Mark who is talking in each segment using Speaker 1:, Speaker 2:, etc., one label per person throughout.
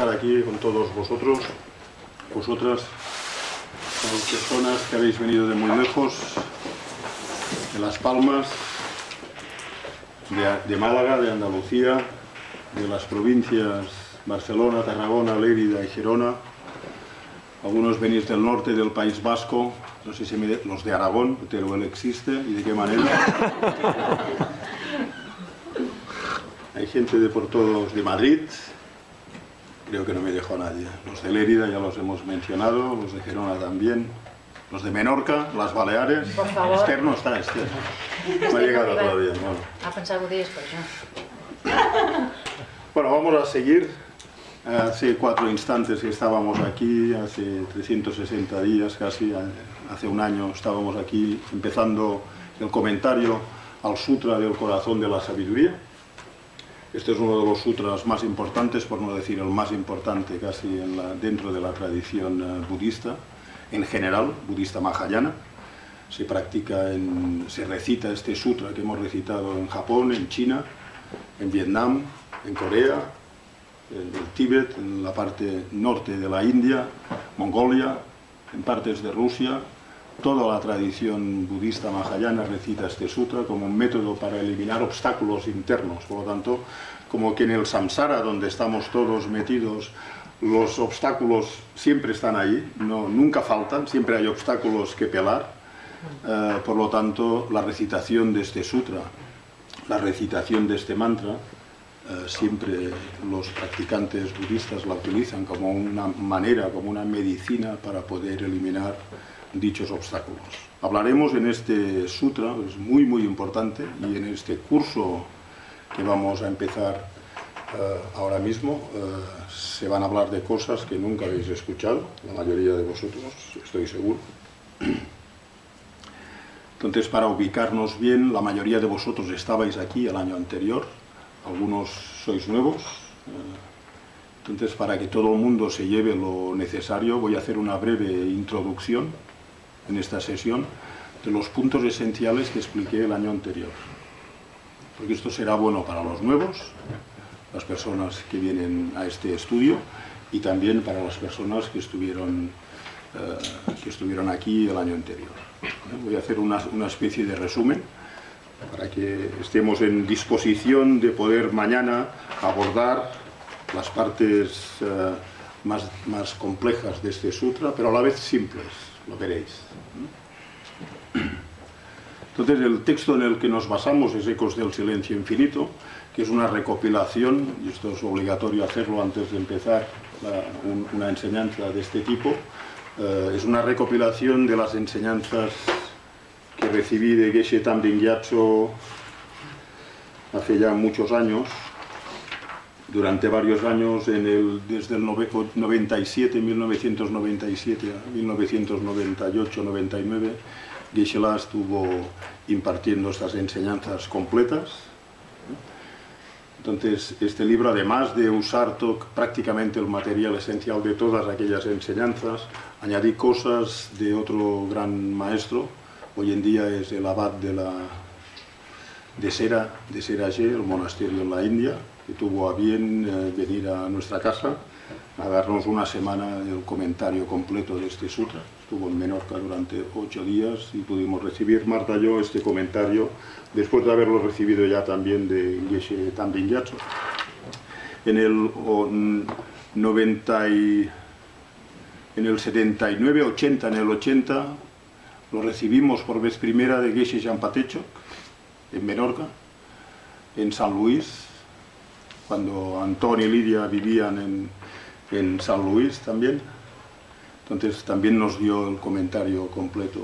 Speaker 1: estar aquí con todos vosotros, vosotras, personas que habéis venido de muy lejos, de Las Palmas, de Málaga, de Andalucía, de las provincias Barcelona, Tarragona, Lérida y Gerona. Algunos venís del norte del País Vasco, no sé si los de Aragón, Teruel existe y de qué manera. Hay gente de por todos, de Madrid, creo que no me dejó nadie. Los de Lérida ya los hemos mencionado, los de Gerona también, los de Menorca, las Baleares.
Speaker 2: Por favor.
Speaker 1: Esther no está, Esther. No ha llegado todavía. Bueno.
Speaker 2: Ha pensat que ho dies per això.
Speaker 1: Bueno, vamos a seguir. Hace 4 instantes que estábamos aquí, hace 360 días casi, hace un año estábamos aquí empezando el comentario al Sutra del Corazón de la Sabiduría. Este es uno de los sutras más importantes, por no decir el más importante casi dentro de la tradición budista, en general, budista mahayana. Se recita este sutra que hemos recitado en Japón, en China, en Vietnam, en Corea, en el Tíbet, en la parte norte de la India, Mongolia, en partes de Rusia. Toda la tradición budista mahayana recita este sutra como un método para eliminar obstáculos internos. Por lo tanto, como que en el samsara, donde estamos todos metidos, los obstáculos siempre están ahí, nunca faltan, siempre hay obstáculos que pelar. Por lo tanto, la recitación de este sutra, la recitación de este mantra, siempre los practicantes budistas la utilizan como una manera, como una medicina para poder eliminar dichos obstáculos. Hablaremos en este sutra, es muy muy importante, y en este curso que vamos a empezar ahora mismo se van a hablar de cosas que nunca habéis escuchado, la mayoría de vosotros, estoy seguro. Entonces, para ubicarnos bien, la mayoría de vosotros estabais aquí el año anterior, algunos sois nuevos. Entonces, para que todo el mundo se lleve lo necesario, voy a hacer una breve introducción en esta sesión de los puntos esenciales que expliqué el año anterior. Porque esto será bueno para los nuevos, las personas que vienen a este estudio, y también para las personas que estuvieron aquí el año anterior. Voy a hacer una especie de resumen para que estemos en disposición de poder mañana abordar las partes más complejas de este sutra, pero a la vez simples, lo veréis. Entonces, el texto en el que nos basamos es Ecos del Silencio Infinito, que es una recopilación, y esto es obligatorio hacerlo antes de empezar una enseñanza de este tipo, es una recopilación de las enseñanzas que recibí de Geshe Tambin Gyatso hace ya muchos años, durante varios años, desde el 1997 a 1998-99, Geshe-la estuvo impartiendo estas enseñanzas completas. Entonces, este libro, además de usar prácticamente el material esencial de todas aquellas enseñanzas, añadí cosas de otro gran maestro. Hoy en día es el abad de Seraje, el monasterio en la India, que tuvo a bien venir a nuestra casa a darnos una semana el comentario completo de este sutra. Estuvo en Menorca durante 8 días y pudimos recibir, Marta y yo, este comentario después de haberlo recibido ya también de Geshe Tambin Gyatso. En el 79, 80, en el 80, lo recibimos por vez primera de Geshe Jampa Techok, en Menorca, en San Luis, cuando Antón y Lidia vivían en San Luis también. Entonces también nos dio el comentario completo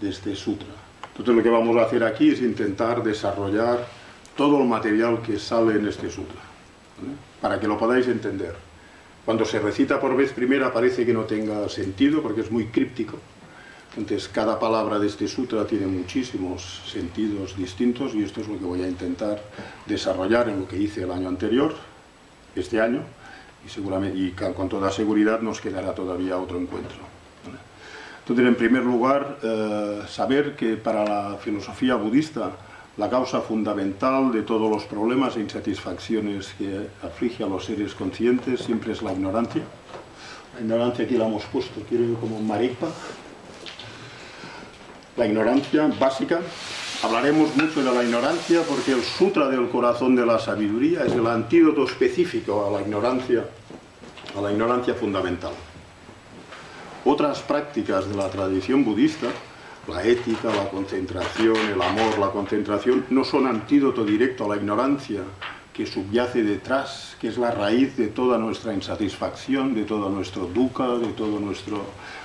Speaker 1: de este sutra. Entonces lo que vamos a hacer aquí es intentar desarrollar todo el material que sale en este sutra, ¿vale? Para que lo podáis entender. Cuando se recita por vez primera parece que no tenga sentido porque es muy críptico. Entonces cada palabra de este sutra tiene muchísimos sentidos distintos, y esto es lo que voy a intentar desarrollar en lo que hice el año anterior, este año, y con toda seguridad nos quedará todavía otro encuentro. Entonces, en primer lugar, saber que para la filosofía budista La causa fundamental de todos los problemas e insatisfacciones que aflige a los seres conscientes siempre es la ignorancia. La ignorancia aquí la hemos puesto, quiero como maripa. La ignorancia básica. Hablaremos mucho de la ignorancia porque el Sutra del Corazón de la Sabiduría es el antídoto específico a la ignorancia fundamental. Otras prácticas de la tradición budista, la ética, la concentración, el amor, la concentración, no son antídoto directo a la ignorancia que subyace detrás, que es la raíz de toda nuestra insatisfacción, de todo nuestro dukkha, de todos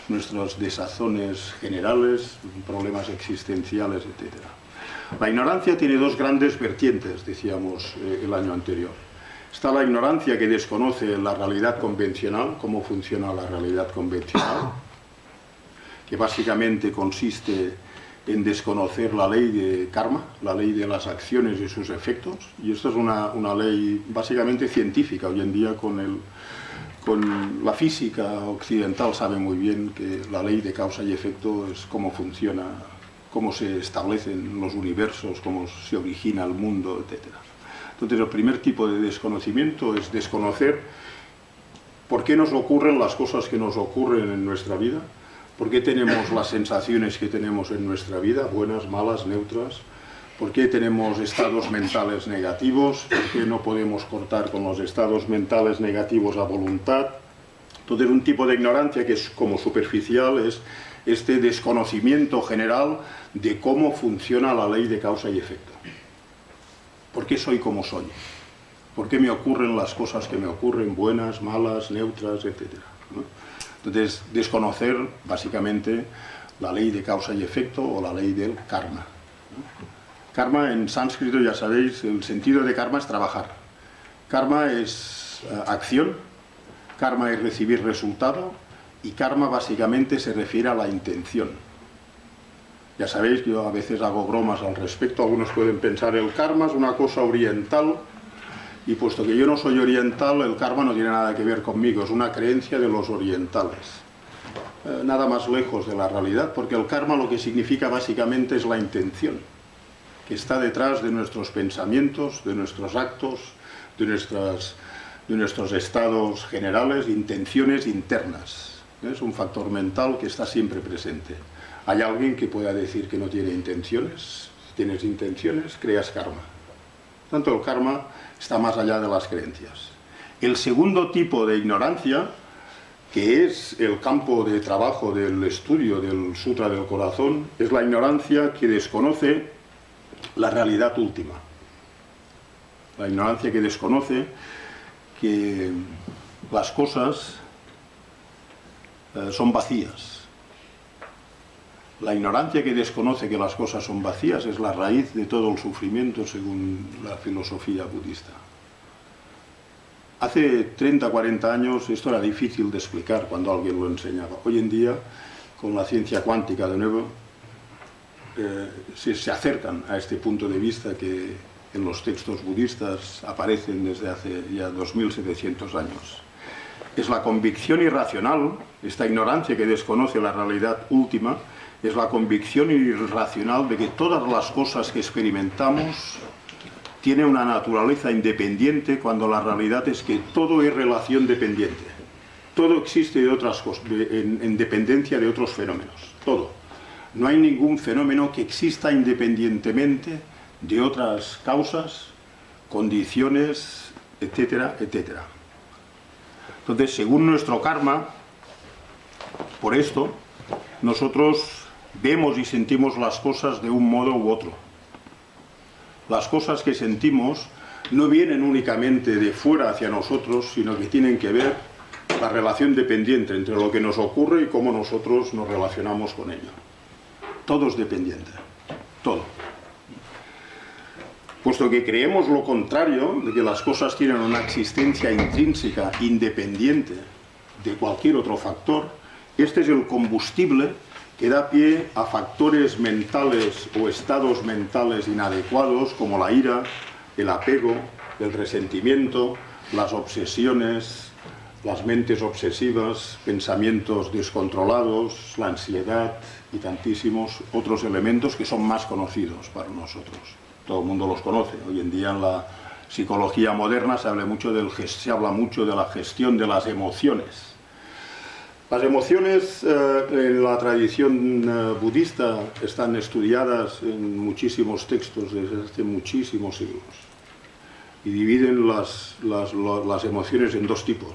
Speaker 1: nuestros desazones generales, problemas existenciales, etc. La ignorancia tiene dos grandes vertientes, decíamos el año anterior. Está la ignorancia que desconoce la realidad convencional, cómo funciona la realidad convencional, que básicamente consiste en desconocer la ley de karma, la ley de las acciones y sus efectos. Y esto es una ley básicamente científica. Hoy en día con la física occidental sabe muy bien que la ley de causa y efecto es cómo funciona, cómo se establecen los universos, cómo se origina el mundo, etc. Entonces el primer tipo de desconocimiento es desconocer por qué nos ocurren las cosas que nos ocurren en nuestra vida, por qué tenemos las sensaciones que tenemos en nuestra vida, buenas, malas, neutras, por qué tenemos estados mentales negativos, por qué no podemos cortar con los estados mentales negativos a voluntad. Entonces un tipo de ignorancia que es como superficial es este desconocimiento general de cómo funciona la ley de causa y efecto. ¿Por qué soy como soy? ¿Por qué me ocurren las cosas que me ocurren, buenas, malas, neutras, etcétera? ¿No? Entonces, desconocer básicamente la ley de causa y efecto o la ley del karma. ¿No? Karma en sánscrito, ya sabéis, el sentido de karma es trabajar. Karma es acción, karma es recibir resultado y karma básicamente se refiere a la intención. Ya sabéis que yo a veces hago bromas al respecto, algunos pueden pensar el karma es una cosa oriental y puesto que yo no soy oriental, el karma no tiene nada que ver conmigo, es una creencia de los orientales. Nada más lejos de la realidad, porque el karma lo que significa básicamente es la intención, que está detrás de nuestros pensamientos, de nuestros actos, de nuestros estados generales, intenciones internas. Es un factor mental que está siempre presente. ¿Hay alguien que pueda decir que no tiene intenciones? Si tienes intenciones, creas karma. Por tanto, el karma está más allá de las creencias. El segundo tipo de ignorancia, que es el campo de trabajo del estudio del Sutra del Corazón, es la ignorancia que desconoce la realidad última. La ignorancia que desconoce que las cosas son vacías. La ignorancia que desconoce que las cosas son vacías es la raíz de todo el sufrimiento según la filosofía budista. Hace 30, 40 años esto era difícil de explicar cuando alguien lo enseñaba. Hoy en día, con la ciencia cuántica de nuevo, se acercan a este punto de vista que en los textos budistas aparecen desde hace ya 2700 años. Es la convicción irracional, esta ignorancia que desconoce la realidad última, es la convicción irracional de que todas las cosas que experimentamos tienen una naturaleza independiente cuando la realidad es que todo es relación dependiente. Todo existe de otras cosas, en dependencia de otros fenómenos, todo. No hay ningún fenómeno que exista independientemente de otras causas, condiciones, etcétera, etcétera. Entonces, según nuestro karma, por esto, nosotros vemos y sentimos las cosas de un modo u otro. Las cosas que sentimos no vienen únicamente de fuera hacia nosotros, sino que tienen que ver la relación dependiente entre lo que nos ocurre y cómo nosotros nos relacionamos con ello. Todo es dependiente, todo. Puesto que creemos lo contrario, de que las cosas tienen una existencia intrínseca, independiente de cualquier otro factor, este es el combustible que da pie a factores mentales o estados mentales inadecuados como la ira, el apego, el resentimiento, las obsesiones, las mentes obsesivas, pensamientos descontrolados, la ansiedad y tantísimos otros elementos que son más conocidos para nosotros. todo el mundo los conoce. Hoy en día en la psicología moderna se habla mucho de la gestión de las emociones. Las emociones en la tradición budista están estudiadas en muchísimos textos desde hace muchísimos siglos y dividen las emociones en dos tipos: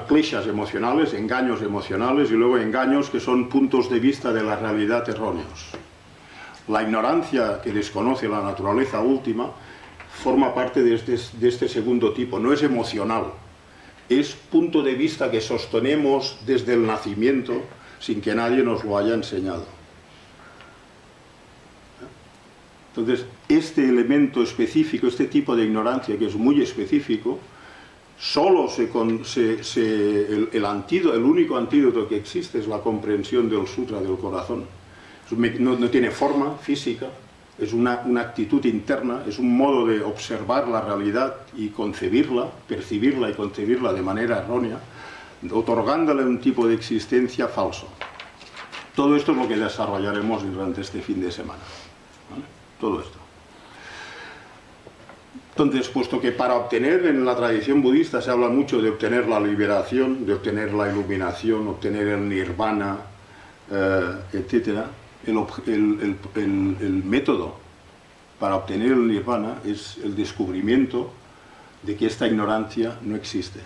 Speaker 1: kleshas emocionales, engaños emocionales, y luego engaños que son puntos de vista de la realidad erróneos. La ignorancia que desconoce la naturaleza última forma parte de este segundo tipo, no es emocional. Es punto de vista que sostenemos desde el nacimiento sin que nadie nos lo haya enseñado. Entonces, este elemento específico, este tipo de ignorancia que es muy específico, solo el único antídoto que existe es la comprensión del sutra del corazón. No tiene forma física, es una actitud interna, es un modo de observar la realidad y concebirla, percibirla y concebirla de manera errónea, otorgándole un tipo de existencia falso. Todo esto es lo que desarrollaremos durante este fin de semana, ¿vale? Todo esto. Entonces, puesto que para obtener, en la tradición budista se habla mucho de obtener la liberación, de obtener la iluminación, obtener el nirvana, etc., el método para obtener el nirvana es el descubrimiento de que esta ignorancia no existe.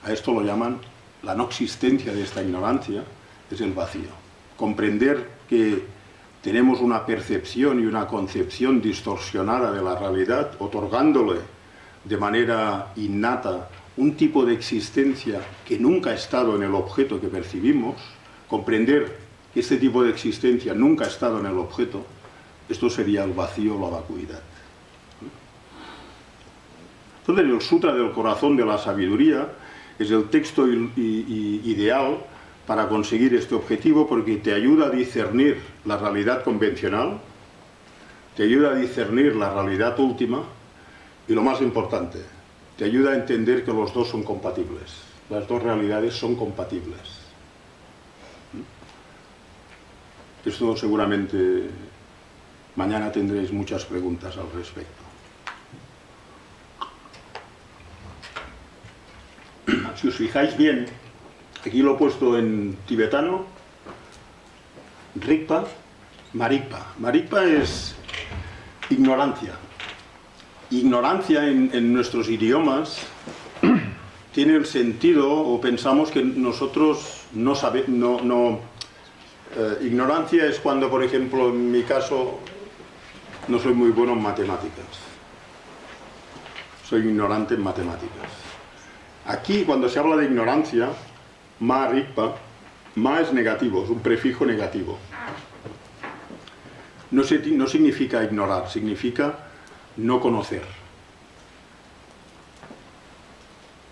Speaker 1: A esto lo llaman la no existencia de esta ignorancia, es el vacío. Comprender que tenemos una percepción y una concepción distorsionada de la realidad, otorgándole de manera innata un tipo de existencia que nunca ha estado en el objeto que percibimos. Comprender que este tipo de existencia nunca ha estado en el objeto, esto sería el vacío, la vacuidad. Entonces, el Sutra del Corazón de la Sabiduría es el texto ideal para conseguir este objetivo, porque te ayuda a discernir la realidad convencional, te ayuda a discernir la realidad última y, lo más importante, te ayuda a entender que los dos son compatibles. Las dos realidades son compatibles. Esto seguramente mañana tendréis muchas preguntas al respecto. Si os fijáis bien, aquí lo he puesto en tibetano: Rigpa, Marikpa. Marikpa es ignorancia. Ignorancia en nuestros idiomas tiene el sentido, o pensamos que nosotros no sabemos, ignorancia es cuando, por ejemplo, en mi caso, no soy muy bueno en matemáticas. Soy ignorante en matemáticas. Aquí, cuando se habla de ignorancia, ma rikpa, ma es negativo, es un prefijo negativo. No significa ignorar, significa no conocer.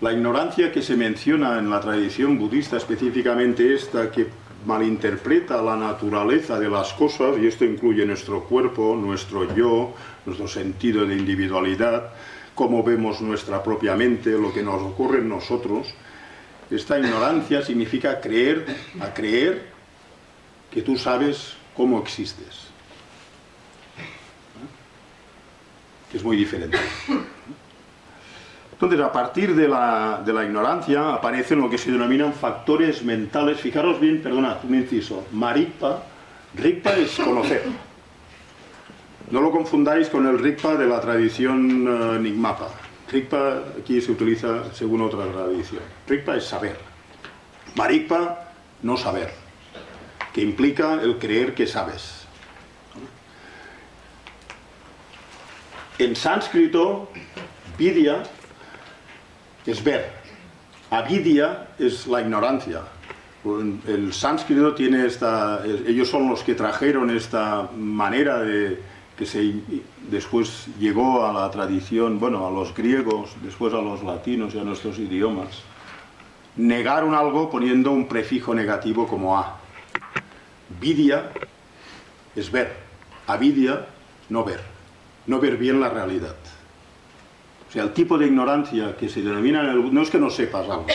Speaker 1: La ignorancia que se menciona en la tradición budista, específicamente esta que malinterpreta la naturaleza de las cosas, y esto incluye nuestro cuerpo, nuestro yo, nuestro sentido de individualidad, cómo vemos nuestra propia mente, lo que nos ocurre en nosotros. Esta ignorancia significa creer que tú sabes cómo existes. Es muy diferente. Entonces, a partir de la ignorancia aparecen lo que se denominan factores mentales. Fijaros bien, perdonad, un inciso. Marikpa, Rigpa es conocer. No lo confundáis con el Rigpa de la tradición Nyingmapa. Rigpa aquí se utiliza según otra tradición. Rigpa es saber. Marikpa, no saber, que implica el creer que sabes. En sánscrito, vidya es ver, avidya es la ignorancia. El sánscrito tiene ellos son los que trajeron esta manera de que después llegó a la tradición, bueno, a los griegos, después a los latinos y a nuestros idiomas. Negaron algo poniendo un prefijo negativo como a. Vidya es ver, avidya no ver, no ver bien la realidad. O sea, el tipo de ignorancia que se denomina no es que no sepas algo,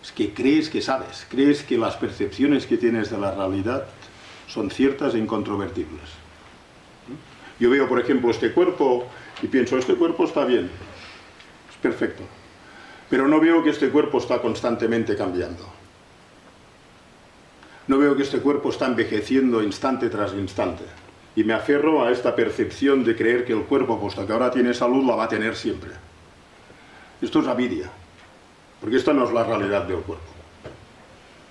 Speaker 1: es que crees que sabes, crees que las percepciones que tienes de la realidad son ciertas e incontrovertibles. Yo veo, por ejemplo, este cuerpo y pienso, este cuerpo está bien, es perfecto. Pero no veo que este cuerpo está constantemente cambiando. No veo que este cuerpo está envejeciendo instante tras instante. Y me aferro a esta percepción de creer que el cuerpo, puesto que ahora tiene salud, la va a tener siempre. Esto es avidia, porque esta no es la realidad del cuerpo.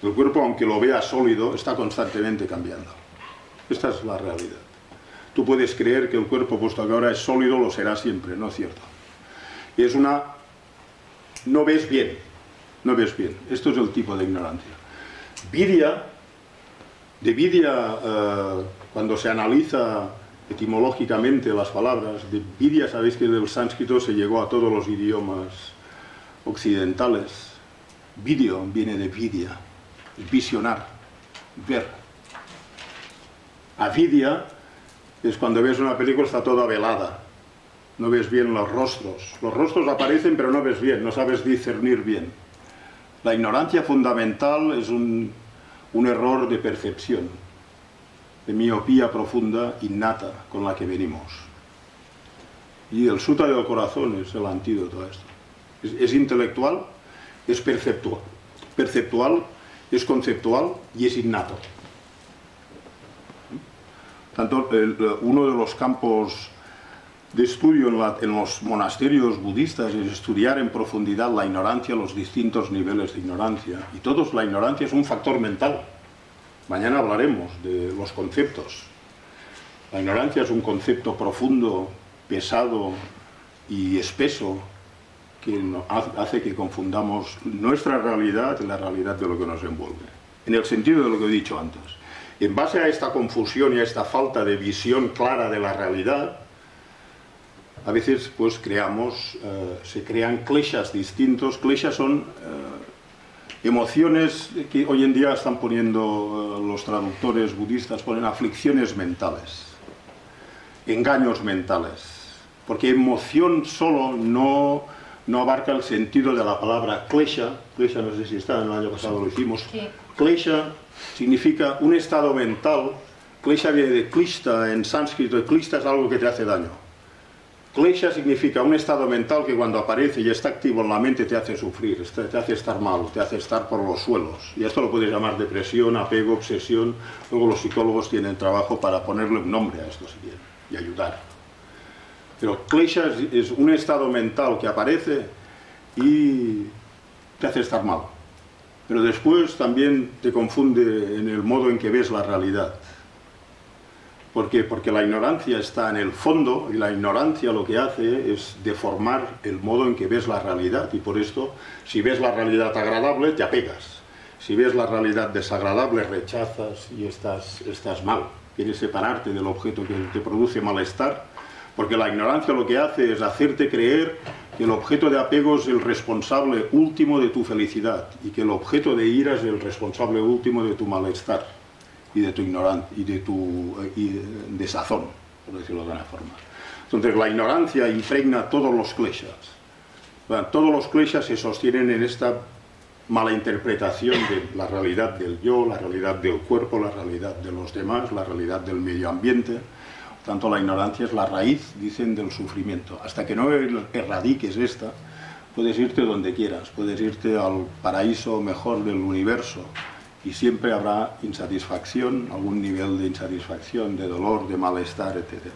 Speaker 1: El cuerpo, aunque lo vea sólido, está constantemente cambiando. Esta es la realidad. Tú puedes creer que el cuerpo, puesto que ahora es sólido, lo será siempre, no es cierto. Y es una... no ves bien, no ves bien. Esto es el tipo de ignorancia. Vidia, cuando se analiza etimológicamente las palabras, de vidya, sabéis que del sánscrito se llegó a todos los idiomas occidentales. Video viene de vidya, visionar, ver. Avidya es cuando ves una película, está toda velada, no ves bien los rostros. Los rostros aparecen pero no ves bien, no sabes discernir bien. La ignorancia fundamental es un error de percepción, de miopía profunda, innata, con la que venimos. Y el sutta del corazón es el antídoto a esto. Es intelectual, es perceptual, es conceptual y es innato. Tanto uno de los campos de estudio en los monasterios budistas es estudiar en profundidad la ignorancia, los distintos niveles de ignorancia. Y todos, la ignorancia es un factor mental. Mañana hablaremos de los conceptos. La ignorancia es un concepto profundo, pesado y espeso que hace que confundamos nuestra realidad y la realidad de lo que nos envuelve. En el sentido de lo que he dicho antes. En base a esta confusión y a esta falta de visión clara de la realidad, a veces pues se crean kleshas distintos. Kleshas son emociones que hoy en día están poniendo los traductores budistas, ponen aflicciones mentales, engaños mentales, porque emoción solo no abarca el sentido de la palabra klesha. Klesha, no sé si está, el año pasado lo hicimos.
Speaker 2: Sí.
Speaker 1: Klesha significa un estado mental. Klesha viene de klishta en sánscrito, y klishta es algo que te hace daño. Klesha significa un estado mental que cuando aparece y está activo en la mente te hace sufrir, te hace estar mal, te hace estar por los suelos. Y esto lo puedes llamar depresión, apego, obsesión. Luego los psicólogos tienen trabajo para ponerle un nombre a esto si quieren, y ayudar. Pero klesha es un estado mental que aparece y te hace estar mal. Pero después también te confunde en el modo en que ves la realidad. ¿Por qué? Porque la ignorancia está en el fondo, y la ignorancia lo que hace es deformar el modo en que ves la realidad. Y por esto, si ves la realidad agradable, te apegas. Si ves la realidad desagradable, rechazas y estás mal. Quieres separarte del objeto que te produce malestar, porque la ignorancia lo que hace es hacerte creer que el objeto de apego es el responsable último de tu felicidad y que el objeto de ira es el responsable último de tu malestar y de tu ignorancia y de tu desazón, por decirlo de alguna forma. Entonces la ignorancia impregna todos los kleshas. Todos los kleshas se sostienen en esta mala interpretación de la realidad del yo, la realidad del cuerpo, la realidad de los demás, la realidad del medio ambiente. Tanto la ignorancia es la raíz, dicen, del sufrimiento. Hasta que no erradiques esta, puedes irte donde quieras, puedes irte al paraíso mejor del universo y siempre habrá insatisfacción, algún nivel de insatisfacción, de dolor, de malestar, etc.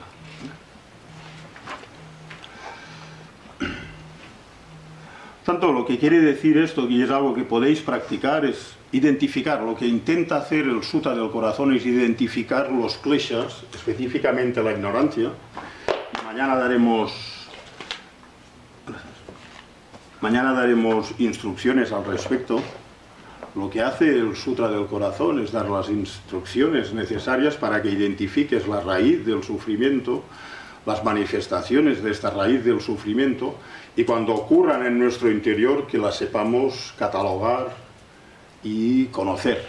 Speaker 1: Tanto lo que quiere decir esto, y es algo que podéis practicar, es identificar. Lo que intenta hacer el sutta del corazón es identificar los kleshas, específicamente la ignorancia. Y mañana daremos instrucciones al respecto. Lo que hace el sutra del corazón es dar las instrucciones necesarias para que identifiques la raíz del sufrimiento, las manifestaciones de esta raíz del sufrimiento, y cuando ocurran en nuestro interior que las sepamos catalogar y conocer.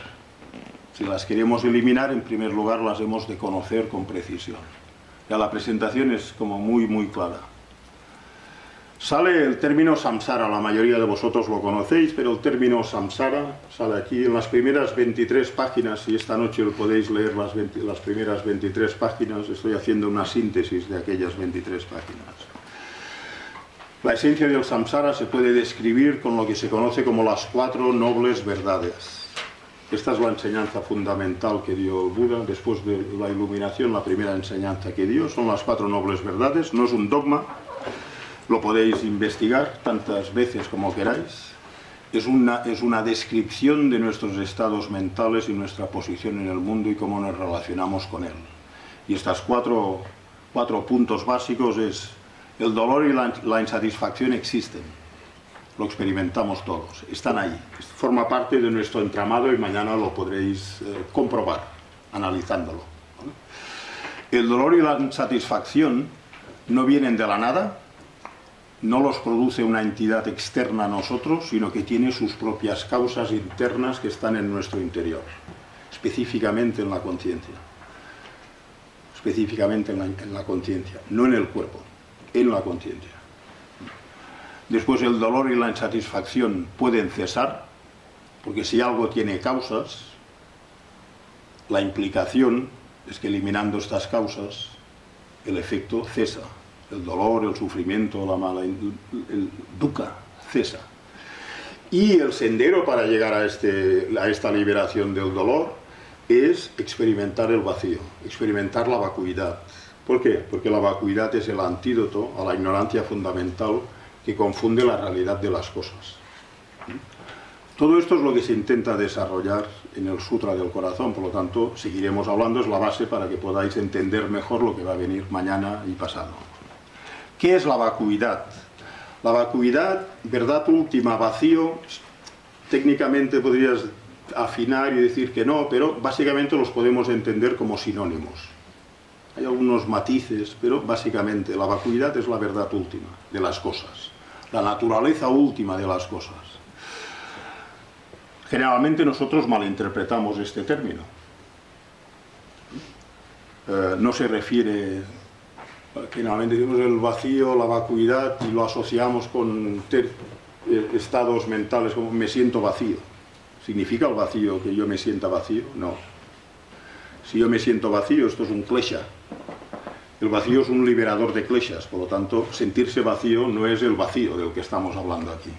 Speaker 1: Si las queremos eliminar, en primer lugar las hemos de conocer con precisión. Ya la presentación es como muy clara. Sale el término samsara, la mayoría de vosotros lo conocéis, pero el término samsara sale aquí en las primeras 23 páginas, y esta noche lo podéis leer las primeras 23 páginas, estoy haciendo una síntesis de aquellas 23 páginas. La esencia del samsara se puede describir con lo que se conoce como las 4 nobles verdades. Esta es la enseñanza fundamental que dio el Buda después de la iluminación, la primera enseñanza que dio, son las 4 nobles verdades, no es un dogma. Lo podéis investigar tantas veces como queráis. Es una descripción de nuestros estados mentales y nuestra posición en el mundo y cómo nos relacionamos con él. Y estas cuatro puntos básicos es: el dolor y la insatisfacción existen. Lo experimentamos todos, están ahí. Forma parte de nuestro entramado y mañana lo podréis comprobar, analizándolo. El dolor y la insatisfacción no vienen de la nada. No los produce una entidad externa a nosotros, sino que tiene sus propias causas internas que están en nuestro interior, específicamente en la conciencia. Específicamente en la conciencia, no en el cuerpo, en la conciencia. Después, el dolor y la insatisfacción pueden cesar, porque si algo tiene causas, la implicación es que eliminando estas causas, el efecto cesa. El dolor, el sufrimiento, el dukkha cesa. Y el sendero para llegar a esta liberación del dolor es experimentar el vacío, experimentar la vacuidad. ¿Por qué? Porque la vacuidad es el antídoto a la ignorancia fundamental que confunde la realidad de las cosas. Todo esto es lo que se intenta desarrollar en el Sutra del Corazón, por lo tanto seguiremos hablando, es la base para que podáis entender mejor lo que va a venir mañana y pasado. ¿Qué es la vacuidad? La vacuidad, verdad última, vacío, técnicamente podrías afinar y decir que no, pero básicamente los podemos entender como sinónimos. Hay algunos matices, pero básicamente la vacuidad es la verdad última de las cosas, la naturaleza última de las cosas. Generalmente nosotros malinterpretamos este término. No se refiere... Generalmente decimos el vacío, la vacuidad, y lo asociamos con estados mentales como me siento vacío. ¿Significa el vacío que yo me sienta vacío? No. Si yo me siento vacío, esto es un klesha. El vacío es un liberador de kleshas, por lo tanto, sentirse vacío no es el vacío del que estamos hablando aquí.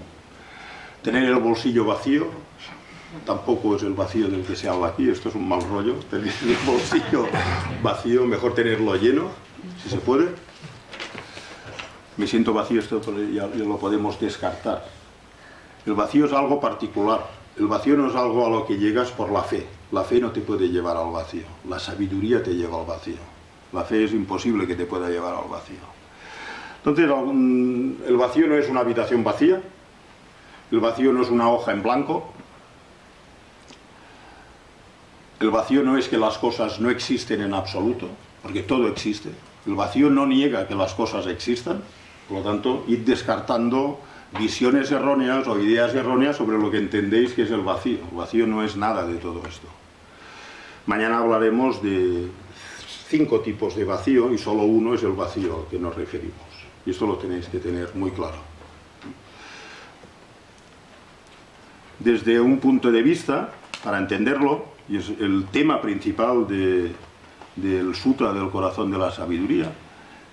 Speaker 1: Tener el bolsillo vacío tampoco es el vacío del que se habla aquí, esto es un mal rollo. Tener el bolsillo vacío, mejor tenerlo lleno, si se puede. Me siento vacío, esto ya lo podemos descartar. El vacío es algo particular. El vacío no es algo a lo que llegas por la fe. La fe no te puede llevar al vacío. La sabiduría te lleva al vacío. La fe es imposible que te pueda llevar al vacío. Entonces, el vacío no es una habitación vacía. El vacío no es una hoja en blanco. El vacío no es que las cosas no existen en absoluto, porque todo existe. El vacío no niega que las cosas existan. Por lo tanto, id descartando visiones erróneas o ideas erróneas sobre lo que entendéis que es el vacío. El vacío no es nada de todo esto. Mañana hablaremos de 5 tipos de vacío y solo uno es el vacío al que nos referimos. Y esto lo tenéis que tener muy claro. Desde un punto de vista, para entenderlo, y es el tema principal del Sutra del Corazón de la Sabiduría,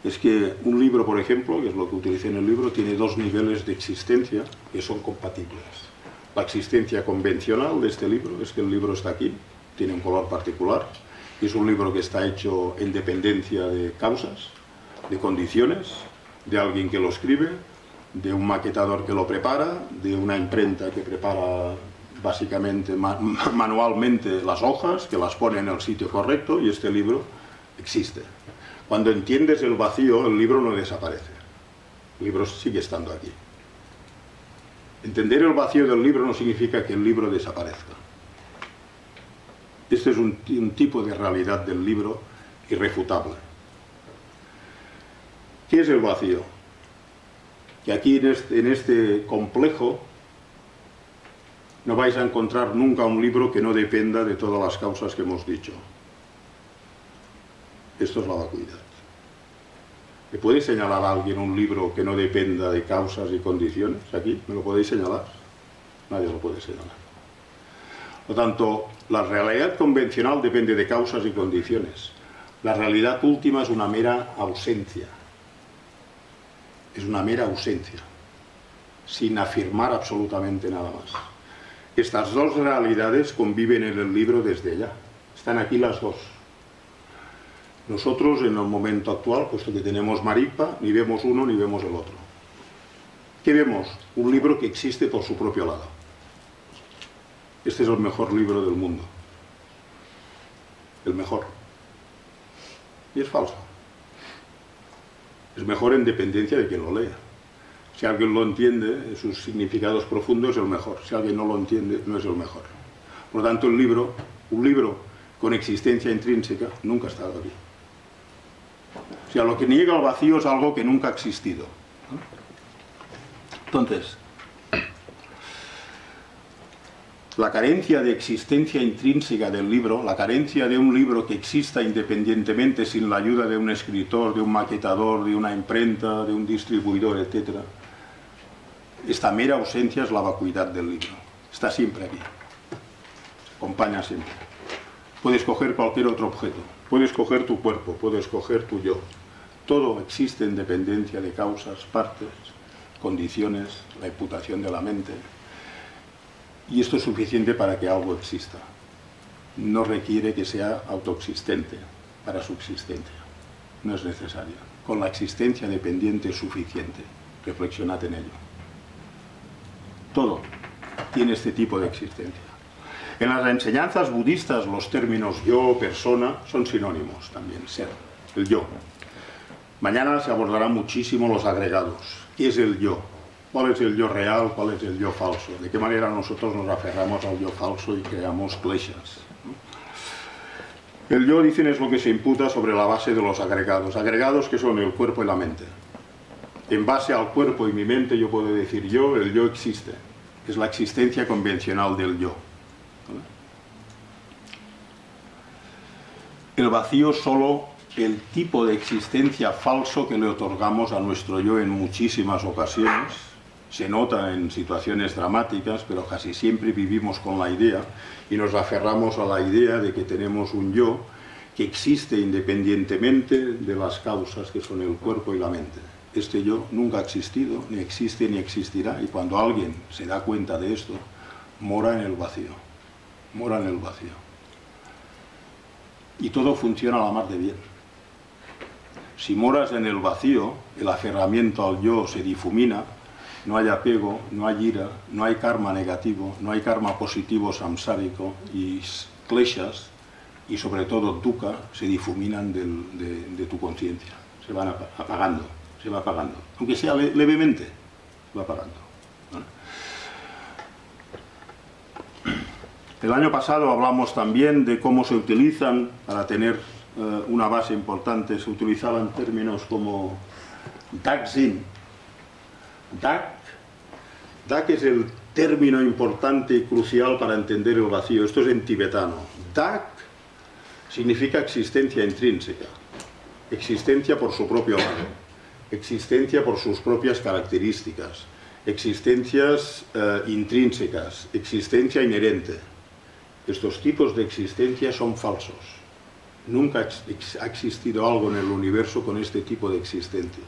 Speaker 1: es que un libro, por ejemplo, que es lo que utilicé en el libro, tiene 2 niveles de existencia que son compatibles. La existencia convencional de este libro es que el libro está aquí, tiene un color particular, y es un libro que está hecho en dependencia de causas, de condiciones, de alguien que lo escribe, de un maquetador que lo prepara, de una imprenta que prepara básicamente manualmente las hojas, que las pone en el sitio correcto, y este libro existe. Cuando entiendes el vacío, el libro no desaparece. El libro sigue estando aquí. Entender el vacío del libro no significa que el libro desaparezca. Este es un tipo de realidad del libro irrefutable. ¿Qué es el vacío? Que aquí en este complejo no vais a encontrar nunca un libro que no dependa de todas las causas que hemos dicho. Esto es la vacuidad. ¿Me puede señalar a alguien un libro que no dependa de causas y condiciones? ¿Aquí? ¿Me lo podéis señalar? Nadie lo puede señalar. Por lo tanto, la realidad convencional depende de causas y condiciones. La realidad última es una mera ausencia. Es una mera ausencia, sin afirmar absolutamente nada más. Estas dos realidades conviven en el libro desde ya. Están aquí las dos. Nosotros, en el momento actual, puesto que tenemos Maripa, ni vemos uno ni vemos el otro. ¿Qué vemos? Un libro que existe por su propio lado. Este es el mejor libro del mundo. El mejor. Y es falso. Es mejor en dependencia de quien lo lea. Si alguien lo entiende, sus significados profundos, es el mejor. Si alguien no lo entiende, no es el mejor. Por lo tanto, un libro con existencia intrínseca, nunca ha estado aquí. O sea, lo que niega el vacío es algo que nunca ha existido. Entonces, la carencia de existencia intrínseca del libro, la carencia de un libro que exista independientemente sin la ayuda de un escritor, de un maquetador, de una imprenta, de un distribuidor, etc. Esta mera ausencia es la vacuidad del libro. Está siempre aquí. Se acompaña siempre. Puedes coger cualquier otro objeto. Puedes coger tu cuerpo, puedes coger tu yo. Todo existe en dependencia de causas, partes, condiciones, la imputación de la mente. Y esto es suficiente para que algo exista. No requiere que sea autoexistente para su existencia. No es necesario. Con la existencia dependiente es suficiente. Reflexionad en ello. Todo tiene este tipo de existencia. En las enseñanzas budistas los términos yo, persona, son sinónimos también, ser, el yo. Mañana se abordarán muchísimo los agregados. ¿Qué es el yo? ¿Cuál es el yo real? ¿Cuál es el yo falso? ¿De qué manera nosotros nos aferramos al yo falso y creamos kleshas? El yo, dicen, es lo que se imputa sobre la base de los agregados. Agregados que son el cuerpo y la mente. En base al cuerpo y mi mente yo puedo decir yo, el yo existe. Es la existencia convencional del yo. El vacío es solo el tipo de existencia falso que le otorgamos a nuestro yo en muchísimas ocasiones. Se nota en situaciones dramáticas, pero casi siempre vivimos con la idea y nos aferramos a la idea de que tenemos un yo que existe independientemente de las causas que son el cuerpo y la mente. Este yo nunca ha existido, ni existe ni existirá, y cuando alguien se da cuenta de esto, mora en el vacío. Mora en el vacío. Y todo funciona a la mar de bien. Si moras en el vacío, el aferramiento al yo se difumina, no hay apego, no hay ira, no hay karma negativo, no hay karma positivo samsárico, y kleshas, y sobre todo dukkha, se difuminan de tu conciencia. Se van apagando, se va apagando. Aunque sea levemente, se va apagando. ¿Vale? El año pasado hablamos también de cómo se utilizan, para tener una base importante, se utilizaban términos como Dak-Zin. Dak es el término importante y crucial para entender el vacío. Esto es en tibetano. Dak significa existencia intrínseca, existencia por su propio lado, existencia por sus propias características, existencias intrínsecas, existencia inherente. Estos tipos de existencia son falsos. Nunca ha existido algo en el universo con este tipo de existencias.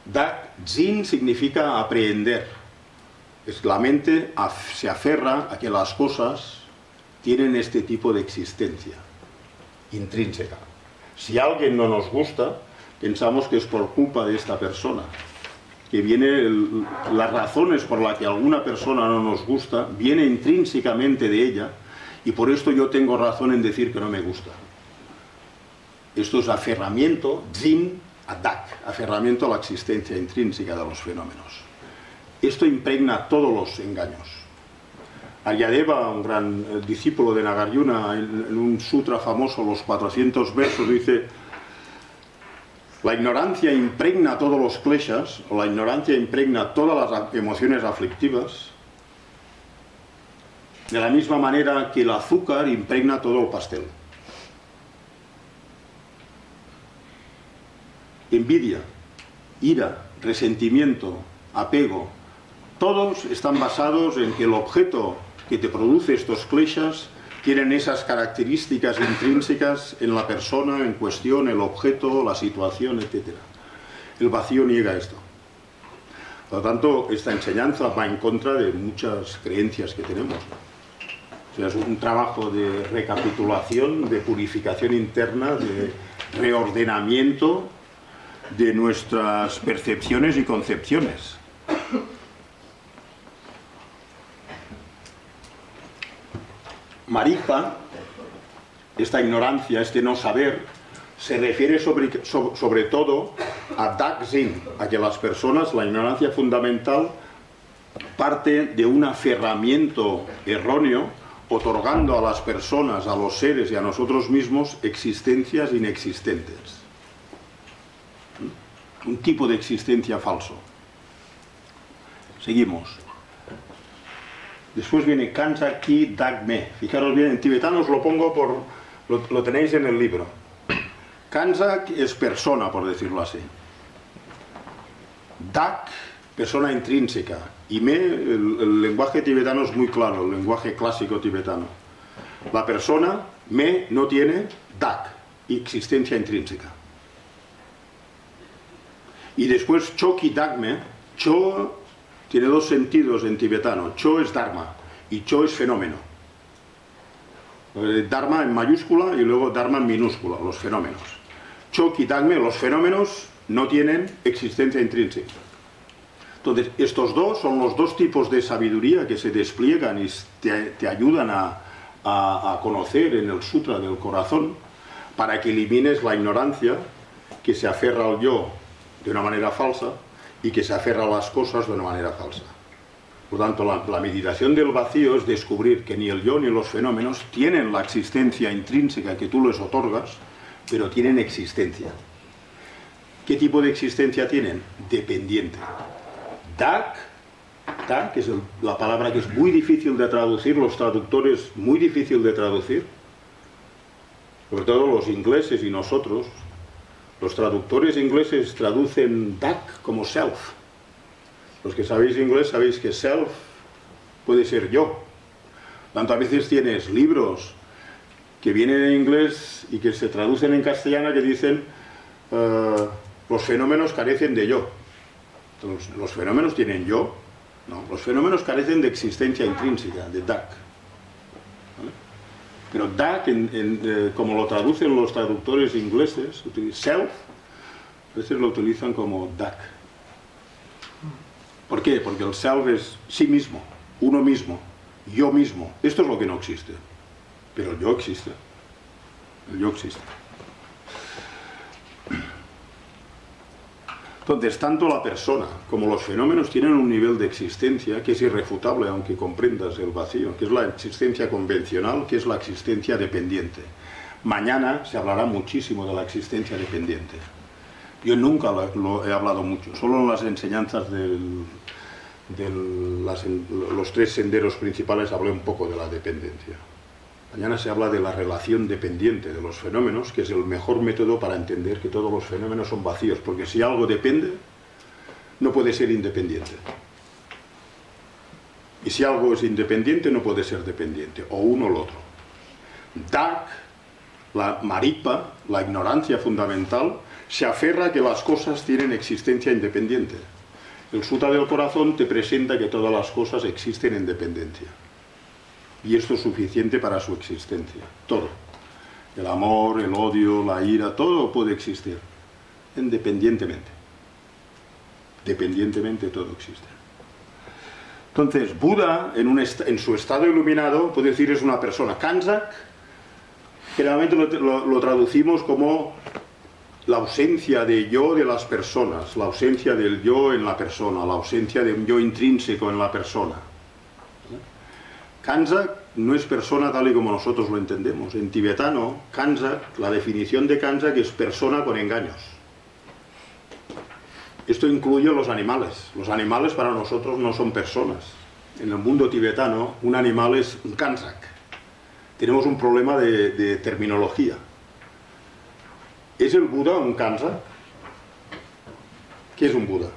Speaker 1: Dak-Zin significa aprehender. La mente se aferra a que las cosas tienen este tipo de existencia intrínseca. Si alguien no nos gusta, pensamos que es por culpa de esta persona. Que las razones por las que alguna persona no nos gusta, viene intrínsecamente de ella, y por esto yo tengo razón en decir que no me gusta. Esto es aferramiento, Zin, a Dak, aferramiento a la existencia intrínseca de los fenómenos. Esto impregna todos los engaños. Aryadeva, un gran discípulo de Nagarjuna, en un sutra famoso, los 400 versos, dice: la ignorancia impregna todos los kleshas, o la ignorancia impregna todas las emociones aflictivas, de la misma manera que el azúcar impregna todo el pastel. envidia, ira, resentimiento, apego, todos están basados en que el objeto que te produce estos kleshas tienen esas características intrínsecas en la persona en cuestión, el objeto, la situación, etc. El vacío niega esto. Por lo tanto, esta enseñanza va en contra de muchas creencias que tenemos. O sea, es un trabajo de recapitulación, de purificación interna, de reordenamiento de nuestras percepciones y concepciones. Maripa, esta ignorancia, este no saber, se refiere sobre todo a Daksin, a que las personas, la ignorancia fundamental, parte de un aferramiento erróneo, otorgando a las personas, a los seres y a nosotros mismos existencias inexistentes. Un tipo de existencia falso. Seguimos. Después viene Kansa Ki Dagme. Fijaros bien, en tibetano os lo pongo lo tenéis en el libro. Kansa es persona, por decirlo así. Dak, persona intrínseca. Y Me, el lenguaje tibetano es muy claro, el lenguaje clásico tibetano. La persona, Me, no tiene Dak, existencia intrínseca. Y después Cho Ki Dagme. Cho tiene dos sentidos en tibetano. Cho es Dharma y Cho es fenómeno. Dharma en mayúscula y luego Dharma en minúscula, los fenómenos. Cho Ki Dagme, los fenómenos no tienen existencia intrínseca. Entonces, estos dos son los dos tipos de sabiduría que se despliegan y te ayudan a conocer en el Sutra del Corazón para que elimines la ignorancia que se aferra al yo de una manera falsa y que se aferra a las cosas de una manera falsa. Por lo tanto, la meditación del vacío es descubrir que ni el yo ni los fenómenos tienen la existencia intrínseca que tú les otorgas, pero tienen existencia. ¿Qué tipo de existencia tienen? Dependiente. Dak, que es la palabra que es muy difícil de traducir, los traductores muy difícil de traducir, sobre todo los ingleses y nosotros. Los traductores ingleses traducen Dak como self. Los que sabéis inglés sabéis que self puede ser yo. Tanto a veces tienes libros que vienen en inglés y que se traducen en castellano que dicen los fenómenos carecen de yo. Entonces, ¿los fenómenos tienen yo? No, los fenómenos carecen de existencia intrínseca, de Dak. ¿Vale? Pero Dak, como lo traducen los traductores ingleses, self, a veces lo utilizan como Dak. ¿Por qué? Porque el self es sí mismo, uno mismo, yo mismo. Esto es lo que no existe. Pero el yo existe. El yo existe. Entonces, tanto la persona como los fenómenos tienen un nivel de existencia que es irrefutable, aunque comprendas el vacío, que es la existencia convencional, que es la existencia dependiente. Mañana se hablará muchísimo de la existencia dependiente. Yo nunca lo he hablado mucho, solo en las enseñanzas los tres senderos principales hablé un poco de la dependencia. Mañana se habla de la relación dependiente de los fenómenos, que es el mejor método para entender que todos los fenómenos son vacíos, porque si algo depende, no puede ser independiente. Y si algo es independiente, no puede ser dependiente, o uno o el otro. Dak, la maripa, la ignorancia fundamental, se aferra a que las cosas tienen existencia independiente. El Sutra del Corazón te presenta que todas las cosas existen en dependencia. Y esto es suficiente para su existencia. Todo. El amor, el odio, la ira, todo puede existir. Independientemente. Dependientemente todo existe. Entonces, Buda, en su estado iluminado, puede decir es una persona. Kansak, generalmente lo traducimos como la ausencia de yo de las personas, la ausencia del yo en la persona, la ausencia de un yo intrínseco en la persona. Kansak no es persona tal y como nosotros lo entendemos. En tibetano, Kansak, la definición de Kansak es persona con engaños. Esto incluye los animales. Los animales para nosotros no son personas. En el mundo tibetano, un animal es un Kansak. Tenemos un problema de terminología. ¿Es el Buda un Kansak? ¿Qué es un Buda?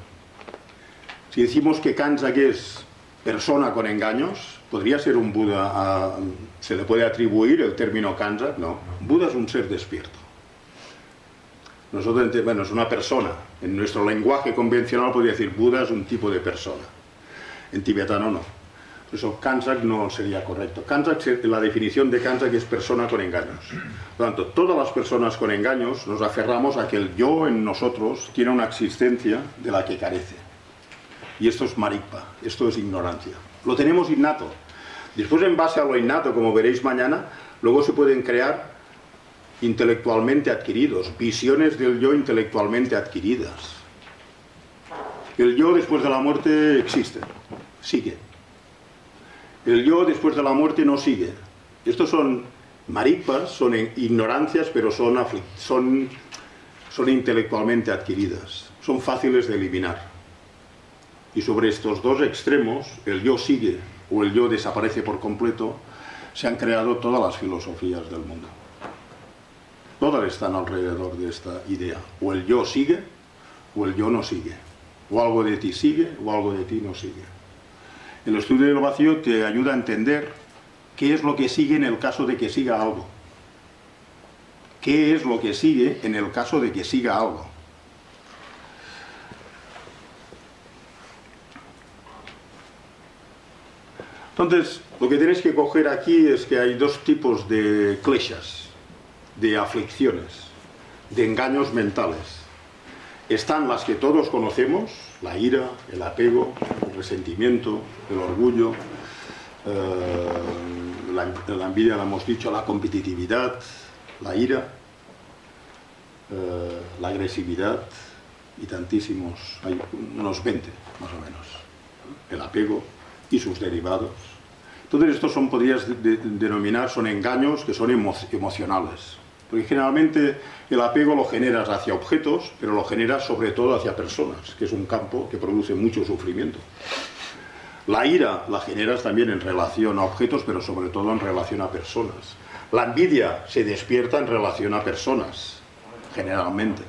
Speaker 1: Si decimos que Kanzak es persona con engaños, ¿podría ser un Buda? ¿Se le puede atribuir el término Kanzak? No. Buda es un ser despierto. Nosotros, bueno, es una persona. En nuestro lenguaje convencional podría decir Buda es un tipo de persona. En tibetano no. Por eso Kanzak no sería correcto. Kanzak, la definición de Kanzak es persona con engaños. Por lo tanto, todas las personas con engaños nos aferramos a que el yo en nosotros tiene una existencia de la que carece. Y esto es marikpa, esto es ignorancia. Lo tenemos innato. Después, en base a lo innato, como veréis mañana, luego se pueden crear intelectualmente adquiridos, visiones del yo intelectualmente adquiridas. El yo después de la muerte existe, sigue. El yo después de la muerte no sigue. Estos son marikpas, son ignorancias, pero son intelectualmente adquiridas, son fáciles de eliminar. Y sobre estos dos extremos, el yo sigue o el yo desaparece por completo, se han creado todas las filosofías del mundo. Todas están alrededor de esta idea. O el yo sigue, o el yo no sigue. O algo de ti sigue, o algo de ti no sigue. El estudio del vacío te ayuda a entender qué es lo que sigue en el caso de que siga algo. ¿Qué es lo que sigue en el caso de que siga algo? Entonces, lo que tenéis que coger aquí es que hay dos tipos de kleshas, de aflicciones, de engaños mentales. Están las que todos conocemos, la ira, el apego, el resentimiento, el orgullo, la envidia, la hemos dicho, la competitividad, la ira, la agresividad y tantísimos, hay unos 20 más o menos, el apego y sus derivados. Entonces estos podrías denominar, son engaños que son emocionales. Porque generalmente el apego lo generas hacia objetos, pero lo generas sobre todo hacia personas, que es un campo que produce mucho sufrimiento. La ira la generas también en relación a objetos, pero sobre todo en relación a personas. La envidia se despierta en relación a personas, generalmente.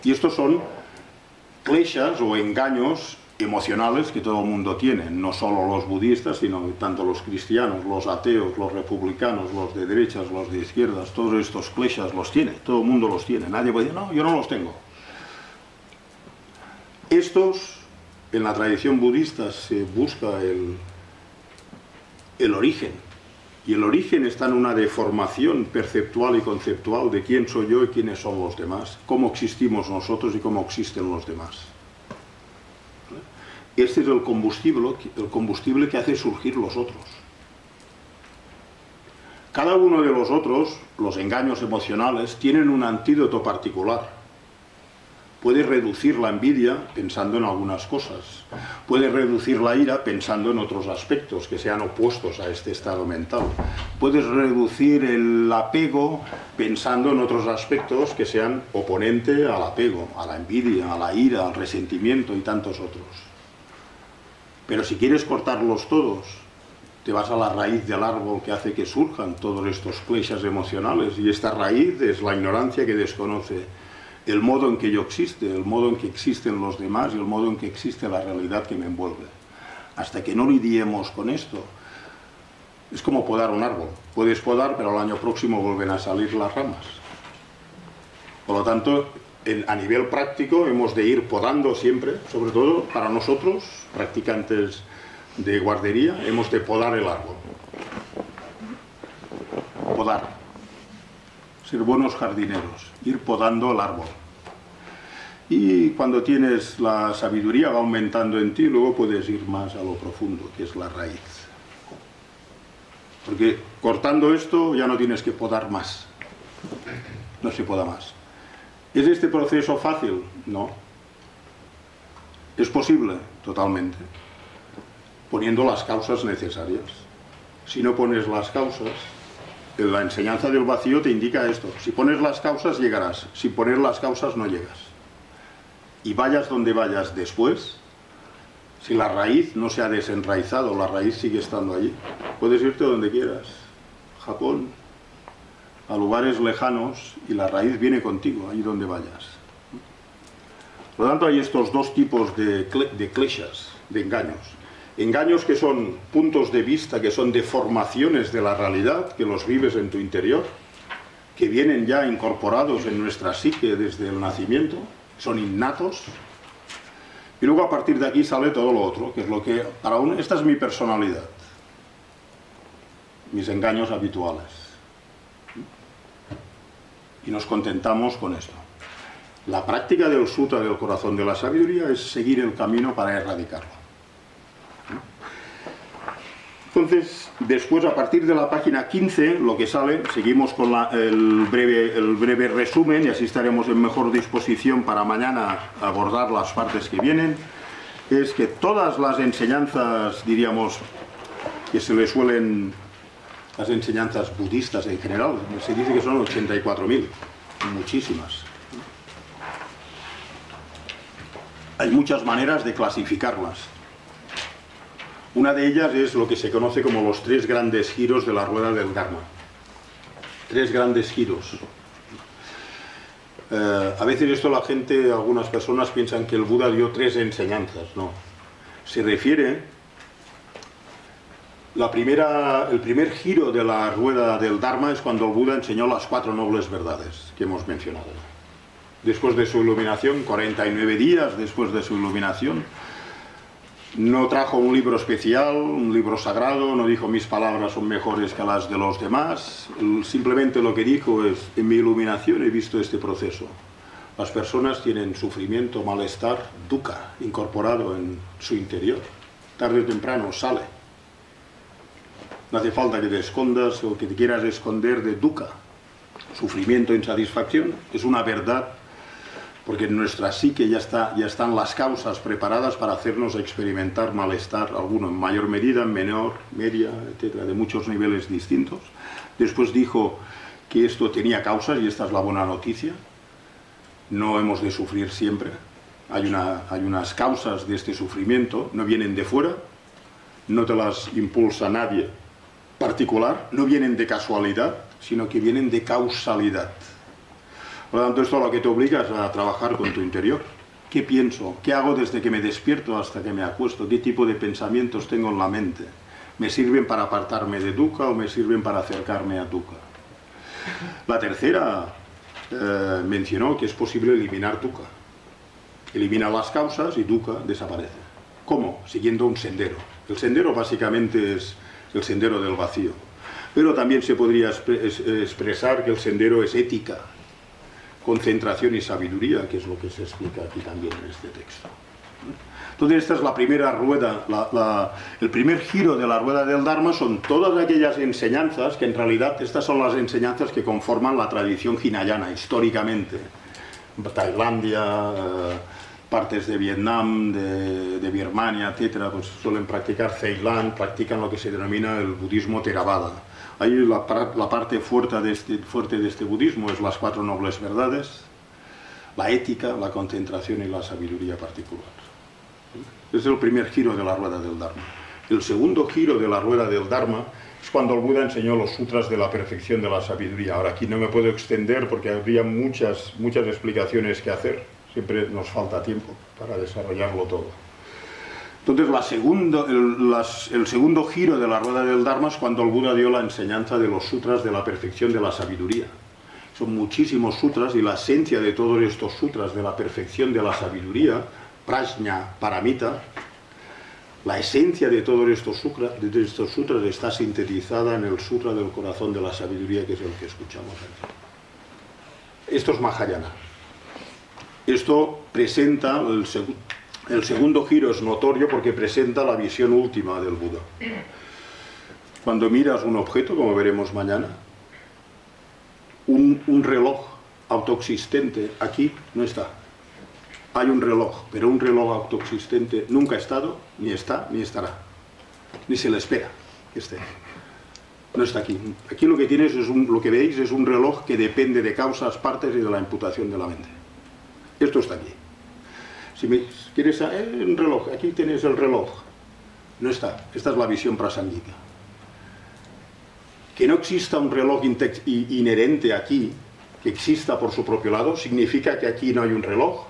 Speaker 1: Y estos son kleshas o engaños emocionales que todo el mundo tiene, no solo los budistas, sino tanto los cristianos, los ateos, los republicanos, los de derechas, los de izquierdas, todos estos kleshas los tiene, todo el mundo los tiene, nadie puede decir, no, yo no los tengo. Estos, en la tradición budista se busca el origen, y el origen está en una deformación perceptual y conceptual de quién soy yo y quiénes son los demás, cómo existimos nosotros y cómo existen los demás. Este es el combustible que hace surgir los otros. Cada uno de los otros, los engaños emocionales, tienen un antídoto particular. Puede reducir la envidia pensando en algunas cosas. Puede reducir la ira pensando en otros aspectos que sean opuestos a este estado mental. Puedes reducir el apego pensando en otros aspectos que sean oponente al apego, a la envidia, a la ira, al resentimiento y tantos otros. Pero si quieres cortarlos todos, te vas a la raíz del árbol que hace que surjan todos estos kleshas emocionales. Y esta raíz es la ignorancia que desconoce el modo en que yo existe, el modo en que existen los demás y el modo en que existe la realidad que me envuelve. Hasta que no lidiemos con esto, es como podar un árbol. Puedes podar, pero al año próximo vuelven a salir las ramas. Por lo tanto, a nivel práctico hemos de ir podando siempre, sobre todo para nosotros, practicantes de guardería, hemos de podar el árbol. Podar. Ser buenos jardineros, ir podando el árbol. Y cuando tienes la sabiduría va aumentando en ti, luego puedes ir más a lo profundo, que es la raíz. Porque cortando esto ya no tienes que podar más. No se poda más. ¿Es este proceso fácil? No. Es posible, totalmente, poniendo las causas necesarias. Si no pones las causas, la enseñanza del vacío te indica esto. Si pones las causas, llegarás. Sin poner las causas, no llegas. Y vayas donde vayas después, si la raíz no se ha desenraizado, la raíz sigue estando allí. Puedes irte donde quieras. Japón, a lugares lejanos, y la raíz viene contigo, ahí donde vayas. Por lo tanto, hay estos dos tipos de kleshas, de engaños. Engaños que son puntos de vista, que son deformaciones de la realidad, que los vives en tu interior, que vienen ya incorporados en nuestra psique desde el nacimiento, son innatos. Y luego a partir de aquí sale todo lo otro, que es lo que, para uno, esta es mi personalidad, mis engaños habituales. Y nos contentamos con esto. La práctica del Sutra del corazón de la sabiduría es seguir el camino para erradicarlo. Entonces, después, a partir de la página 15, lo que sale, seguimos con el breve resumen, y así estaremos en mejor disposición para mañana abordar las partes que vienen, es que todas las enseñanzas, diríamos, que se le suelen, las enseñanzas budistas en general, se dice que son 84.000, muchísimas. Hay muchas maneras de clasificarlas. Una de ellas es lo que se conoce como los 3 grandes giros de la rueda del Dharma. 3 grandes giros. A veces esto la gente, algunas personas piensan que el Buda dio 3 enseñanzas. No. Se refiere, el primer giro de la rueda del Dharma es cuando el Buda enseñó las 4 nobles verdades que hemos mencionado. Después de su iluminación, 49 días después de su iluminación, no trajo un libro especial, un libro sagrado, no dijo mis palabras son mejores que las de los demás, simplemente lo que dijo es, en mi iluminación he visto este proceso. Las personas tienen sufrimiento, malestar, dukkha, incorporado en su interior. Tarde o temprano sale. No hace falta que te escondas o que te quieras esconder de dukkha. Sufrimiento, insatisfacción, es una verdad, porque en nuestra psique ya están las causas preparadas para hacernos experimentar malestar, alguno en mayor medida, en menor, media, etcétera, de muchos niveles distintos. Después dijo que esto tenía causas, y esta es la buena noticia. No hemos de sufrir siempre. Hay unas causas de este sufrimiento, no vienen de fuera, no te las impulsa nadie particular, no vienen de casualidad, sino que vienen de causalidad. Por lo tanto, esto es lo que te obliga es a trabajar con tu interior. ¿Qué pienso? ¿Qué hago desde que me despierto hasta que me acuesto? ¿Qué tipo de pensamientos tengo en la mente? ¿Me sirven para apartarme de dukkha o me sirven para acercarme a dukkha? La tercera mencionó que es posible eliminar dukkha. Elimina las causas y dukkha desaparece. ¿Cómo? Siguiendo un sendero. El sendero básicamente es el sendero del vacío. Pero también se podría expresar que el sendero es ética, concentración y sabiduría, que es lo que se explica aquí también en este texto. Entonces esta es la primera rueda, el primer giro de la rueda del Dharma son todas aquellas enseñanzas que en realidad estas son las enseñanzas que conforman la tradición hinayana históricamente. Tailandia, partes de Vietnam, de Birmania, etcétera, pues suelen practicar Ceilán, practican lo que se denomina el budismo Theravada. Ahí la parte fuerte de este budismo es las 4 nobles verdades, la ética, la concentración y la sabiduría particular. Es el primer giro de la rueda del Dharma. El segundo giro de la rueda del Dharma es cuando el Buda enseñó los sutras de la perfección de la sabiduría. Ahora aquí no me puedo extender porque habría muchas explicaciones que hacer. Siempre nos falta tiempo para desarrollarlo todo. Entonces el segundo giro de la rueda del Dharma es cuando el Buda dio la enseñanza de los sutras de la perfección de la sabiduría. Son muchísimos sutras y la esencia de todos estos sutras de la perfección de la sabiduría, prajna, paramita, la esencia de todos estos sutras está sintetizada en el sutra del corazón de la sabiduría, que es el que escuchamos aquí. Esto es Mahayana. Esto presenta, el segundo giro es notorio porque presenta la visión última del Buda. Cuando miras un objeto, como veremos mañana, un reloj autoexistente aquí no está. Hay un reloj, pero un reloj autoexistente nunca ha estado, ni está, ni estará. Ni se le espera que esté. No está aquí. Aquí lo que tienes lo que veis es un reloj que depende de causas, partes y de la imputación de la mente. Esto está aquí. Si quieres un reloj, aquí tienes el reloj. No está. Esta es la visión prasángika. Que no exista un reloj inherente aquí, que exista por su propio lado, significa que aquí no hay un reloj.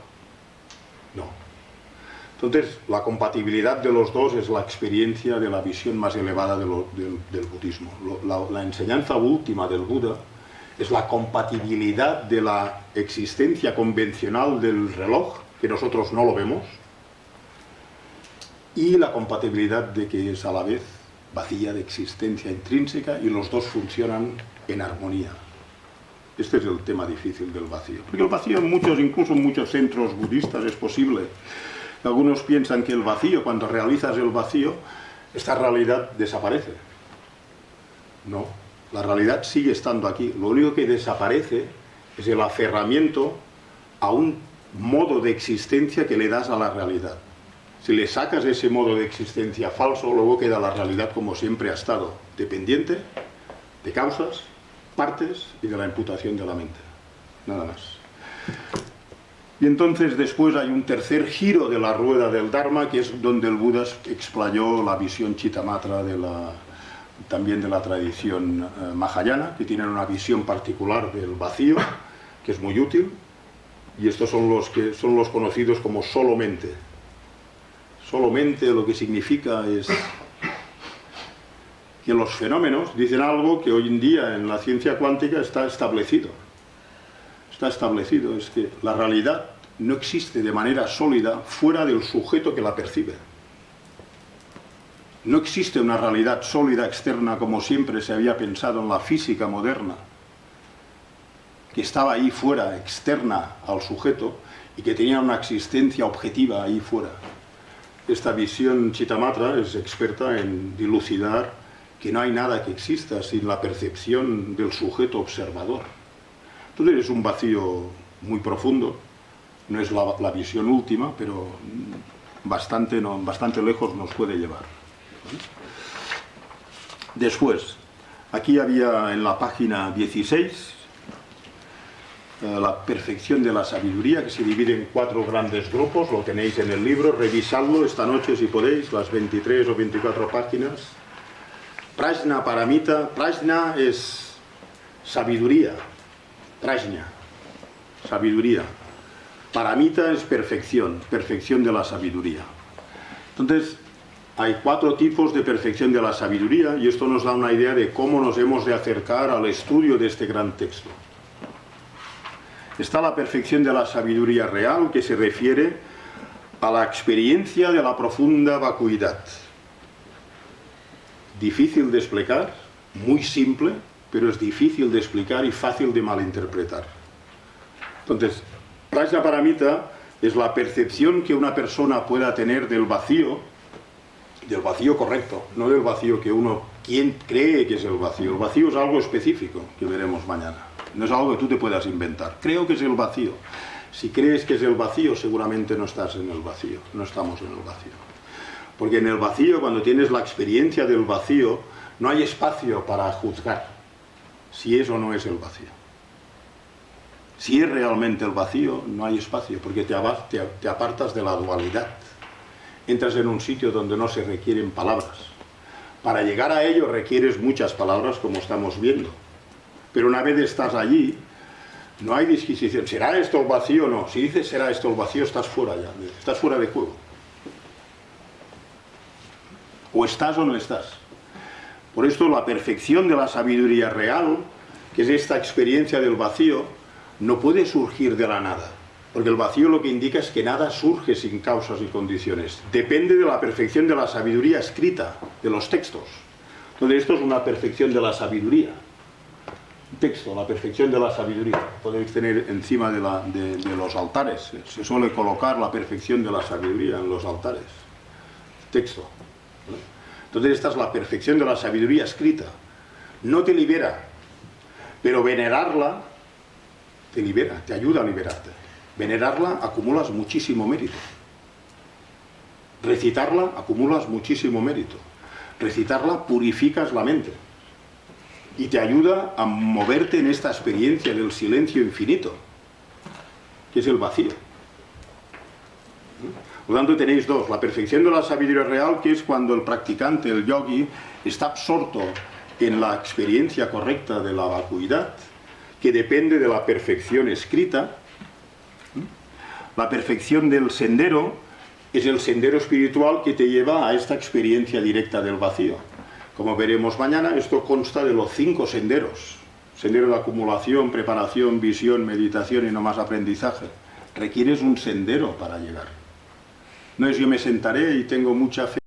Speaker 1: Entonces, la compatibilidad de los dos es la experiencia de la visión más elevada del budismo. La enseñanza última del Buda es la compatibilidad de la existencia convencional del reloj, que nosotros no lo vemos, y la compatibilidad de que es a la vez vacía de existencia intrínseca y los dos funcionan en armonía. Este es el tema difícil del vacío. Porque el vacío incluso en muchos centros budistas es posible. Algunos piensan que el vacío, cuando realizas el vacío, esta realidad desaparece. No, la realidad sigue estando aquí. Lo único que desaparece es el aferramiento a un modo de existencia que le das a la realidad. Si le sacas ese modo de existencia falso, luego queda la realidad como siempre ha estado, dependiente de causas, partes y de la imputación de la mente. Nada más. Y entonces después hay un tercer giro de la rueda del Dharma, que es donde el Buda explayó la visión Chittamatra también de la tradición Mahayana, que tienen una visión particular del vacío, que es muy útil, y estos son los conocidos como solo mente. Solo mente lo que significa es que los fenómenos dicen algo que hoy en día en la ciencia cuántica está establecido. Está establecido, es que la realidad no existe de manera sólida fuera del sujeto que la percibe. No existe una realidad sólida externa como siempre se había pensado en la física moderna, que estaba ahí fuera, externa al sujeto, y que tenía una existencia objetiva ahí fuera. Esta visión Chittamatra es experta en dilucidar que no hay nada que exista sin la percepción del sujeto observador. Entonces es un vacío muy profundo, no es la visión última, pero bastante lejos nos puede llevar. Después, aquí había en la página 16 la perfección de la sabiduría, que se divide en 4 grandes grupos, lo tenéis en el libro, revisadlo esta noche si podéis, las 23 o 24 páginas. Prajna Paramita, Prajna es sabiduría, Prajna, sabiduría. Paramita es perfección, perfección de la sabiduría. Entonces, hay 4 tipos de perfección de la sabiduría y esto nos da una idea de cómo nos hemos de acercar al estudio de este gran texto. Está la perfección de la sabiduría real, que se refiere a la experiencia de la profunda vacuidad. Difícil de explicar, muy simple, pero es difícil de explicar y fácil de malinterpretar. Entonces, Prajna Paramita es la percepción que una persona pueda tener del vacío correcto, no del vacío que quien cree que es el vacío. El vacío es algo específico, que veremos mañana. No es algo que tú te puedas inventar. Creo que es el vacío. Si crees que es el vacío, seguramente no estás en el vacío. No estamos en el vacío. Porque en el vacío, cuando tienes la experiencia del vacío, no hay espacio para juzgar si es o no es el vacío. Si es realmente el vacío, no hay espacio, porque te apartas de la dualidad. Entras en un sitio donde no se requieren palabras. Para llegar a ello requieres muchas palabras, como estamos viendo. Pero una vez estás allí, no hay disquisición. ¿Será esto el vacío o no? Si dices será esto el vacío, estás fuera ya. Estás fuera de juego. O estás o no estás. Por esto la perfección de la sabiduría real, que es esta experiencia del vacío, no puede surgir de la nada. Porque el vacío lo que indica es que nada surge sin causas y condiciones. Depende de la perfección de la sabiduría escrita, de los textos. Entonces esto es una perfección de la sabiduría. Texto, la perfección de la sabiduría. Podéis tener encima de los altares. Se suele colocar la perfección de la sabiduría en los altares. Texto. ¿Vale? Entonces esta es la perfección de la sabiduría escrita. No te libera, pero venerarla te libera, te ayuda a liberarte. Venerarla acumulas muchísimo mérito. Recitarla acumulas muchísimo mérito. Recitarla purificas la mente. Y te ayuda a moverte en esta experiencia del silencio infinito, que es el vacío. Por lo tanto tenéis 2, la perfección de la sabiduría real, que es cuando el practicante, el yogi, está absorto en la experiencia correcta de la vacuidad, que depende de la perfección escrita. La perfección del sendero, es el sendero espiritual que te lleva a esta experiencia directa del vacío. Como veremos mañana, esto consta de los 5 senderos. Sendero de acumulación, preparación, visión, meditación y no más aprendizaje. Requieres un sendero para llegar. No es yo me sentaré y tengo mucha fe